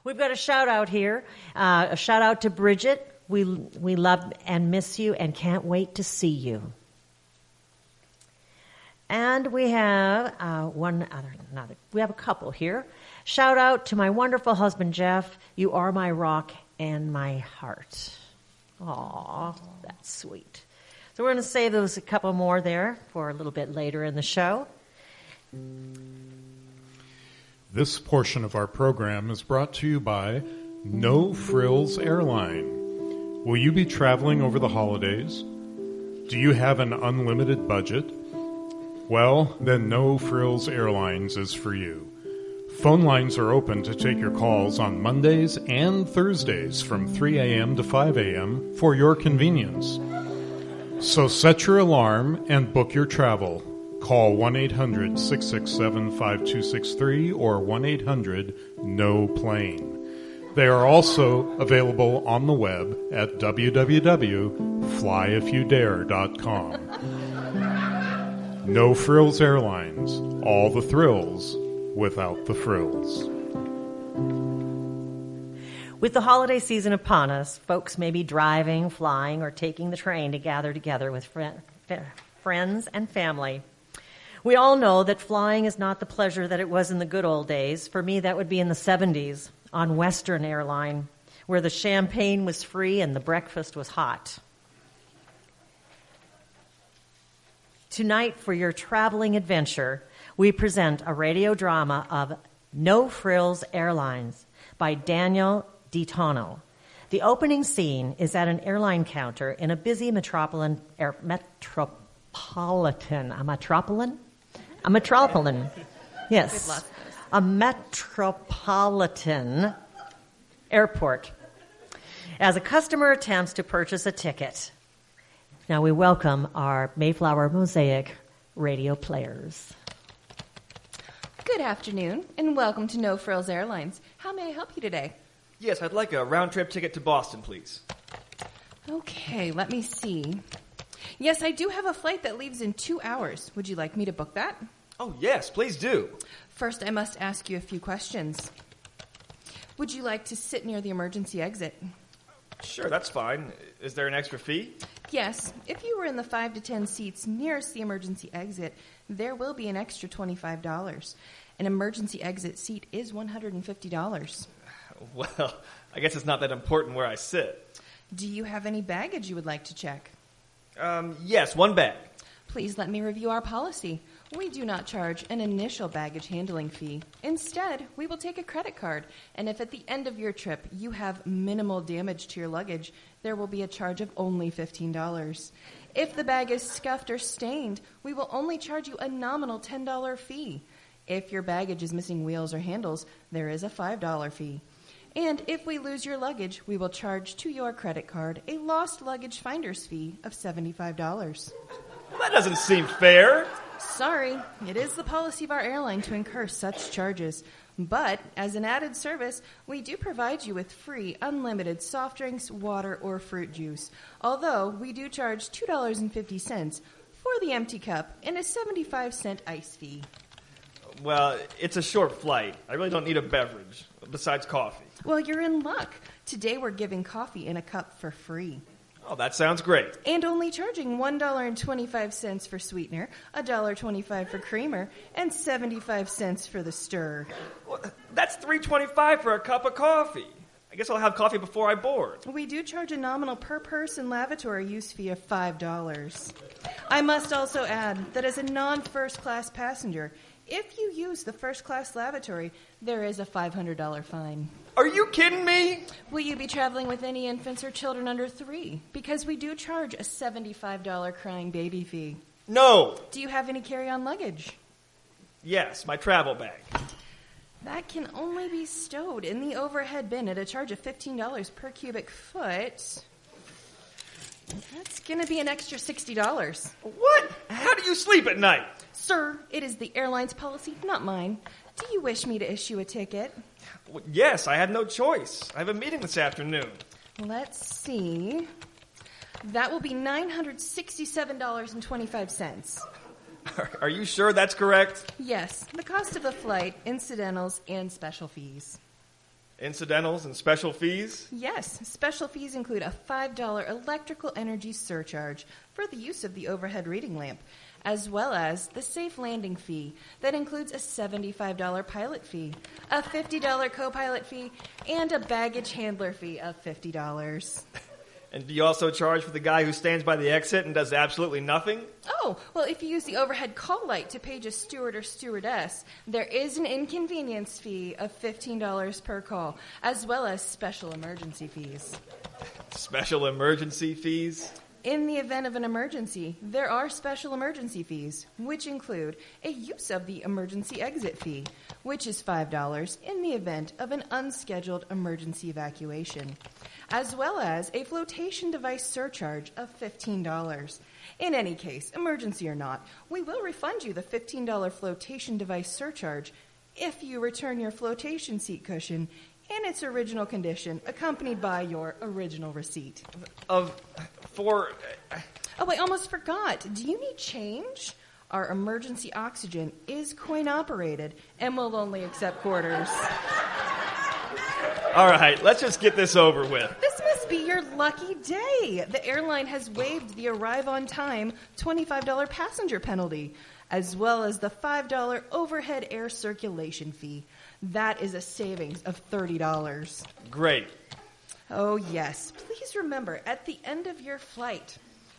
We've got a shout-out here. A shout-out to Bridget. We love and miss you and can't wait to see you. And we have we have a couple here. Shout-out to my wonderful husband, Jeff. You are my rock and my heart. Aw, that's sweet. So we're going to save those a couple more there for a little bit later in the show. This portion of our program is brought to you by No Frills Airline. Will you be traveling over the holidays? Do you have an unlimited budget? Well, then No Frills Airlines is for you. Phone lines are open to take your calls on Mondays and Thursdays from 3 a.m. to 5 a.m. for your convenience. So set your alarm and book your travel. Call 1-800-667-5263 or 1-800-NO-PLANE. They are also available on the web at www.flyifyoudare.com. No Frills Airlines. All the thrills without the frills. With the holiday season upon us, folks may be driving, flying, or taking the train to gather together with friends and family. We all know that flying is not the pleasure that it was in the good old days. For me, that would be in the 70s on Western Airline, where the champagne was free and the breakfast was hot. Tonight, for your traveling adventure, we present a radio drama of No Frills Airlines by Daniel DiTonno. The opening scene is at an airline counter in a busy metropolitan. Yes. A metropolitan airport. As a customer attempts to purchase a ticket. Now we welcome our Mayflower Mosaic radio players. Good afternoon, and welcome to No Frills Airlines. How may I help you today? Yes, I'd like a round-trip ticket to Boston, please. Okay, let me see. Yes, I do have a flight that leaves in 2 hours. Would you like me to book that? Oh, yes, please do. First, I must ask you a few questions. Would you like to sit near the emergency exit? Sure, that's fine. Is there an extra fee? Yes. If you were in the 5 to 10 seats nearest the emergency exit, there will be an extra $25. An emergency exit seat is $150. Well, I guess it's not that important where I sit. Do you have any baggage you would like to check? Yes, one bag. Please let me review our policy. We do not charge an initial baggage handling fee. Instead, we will take a credit card, and if at the end of your trip you have minimal damage to your luggage, there will be a charge of only $15. If the bag is scuffed or stained, we will only charge you a nominal $10 fee. If your baggage is missing wheels or handles, there is a $5 fee. And if we lose your luggage, we will charge to your credit card a lost luggage finder's fee of $75. Well, that doesn't seem fair. Sorry, it is the policy of our airline to incur such charges. But as an added service, we do provide you with free, unlimited soft drinks, water, or fruit juice. Although we do charge $2.50 for the empty cup and a 75-cent ice fee. Well, it's a short flight. I really don't need a beverage, besides coffee. Well, you're in luck. Today we're giving coffee in a cup for free. Oh, that sounds great. And only charging $1.25 for sweetener, $1.25 for creamer, and 75 cents for the stir. Well, that's $3.25 for a cup of coffee. I guess I'll have coffee before I board. We do charge a nominal per-person lavatory use fee of $5. I must also add that as a non-first-class passenger, if you use the first-class lavatory, there is a $500 fine. Are you kidding me? Will you be traveling with any infants or children under 3? Because we do charge a $75 crying baby fee. No. Do you have any carry-on luggage? Yes, my travel bag. That can only be stowed in the overhead bin at a charge of $15 per cubic foot. That's going to be an extra $60. What? How do you sleep at night? Sir, it is the airline's policy, not mine. Do you wish me to issue a ticket? Well, yes, I had no choice. I have a meeting this afternoon. Let's see. That will be $967.25. Are you sure that's correct? Yes, the cost of the flight, incidentals, and special fees. Incidentals and special fees? Yes, special fees include a $5 electrical energy surcharge for the use of the overhead reading lamp, as well as the safe landing fee that includes a $75 pilot fee, a $50 co-pilot fee, and a baggage handler fee of $50. And do you also charge for the guy who stands by the exit and does absolutely nothing? Oh, well, if you use the overhead call light to page a steward or stewardess, there is an inconvenience fee of $15 per call, as well as special emergency fees. Special emergency fees? In the event of an emergency, there are special emergency fees, which include a use of the emergency exit fee, which is $5 in the event of an unscheduled emergency evacuation, as well as a flotation device surcharge of $15. In any case, emergency or not, we will refund you the $15 flotation device surcharge if you return your flotation seat cushion in its original condition, accompanied by your original receipt. Oh, I almost forgot. Do you need change? Our emergency oxygen is coin-operated and will only accept quarters. All right, let's just get this over with. This must be your lucky day. The airline has waived the arrive-on-time $25 passenger penalty, as well as the $5 overhead air circulation fee. That is a savings of $30. Great. Oh, yes. Please remember, at the end of your flight,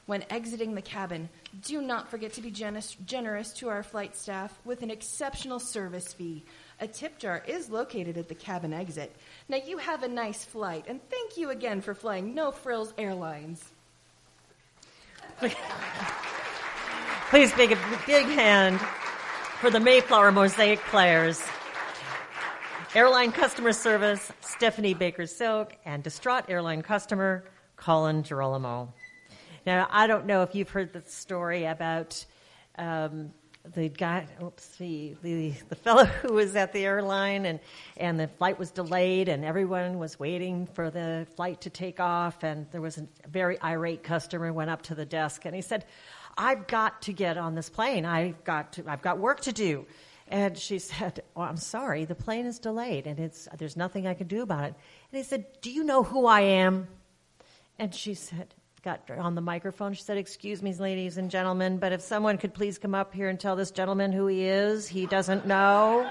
when exiting the cabin, do not forget to be generous to our flight staff with an exceptional service fee. A tip jar is located at the cabin exit. Now, you have a nice flight, and thank you again for flying No Frills Airlines. Please make a big hand for the Mayflower Mosaic players. Airline customer service, Stephanie Baker-Silk, and Distraught airline customer, Colin Girolamo. Now, I don't know if you've heard the story about the guy, the fellow who was at the airline and the flight was delayed and everyone was waiting for the flight to take off, and there was a very irate customer who went up to the desk and he said, "I've got to get on this plane. I've got work to do." And she said, "Oh, I'm sorry, the plane is delayed and there's nothing I can do about it." And he said, "Do you know who I am?" And she said, got on the microphone, she said, "Excuse me, ladies and gentlemen, but if someone could please come up here and tell this gentleman who he is, he doesn't know."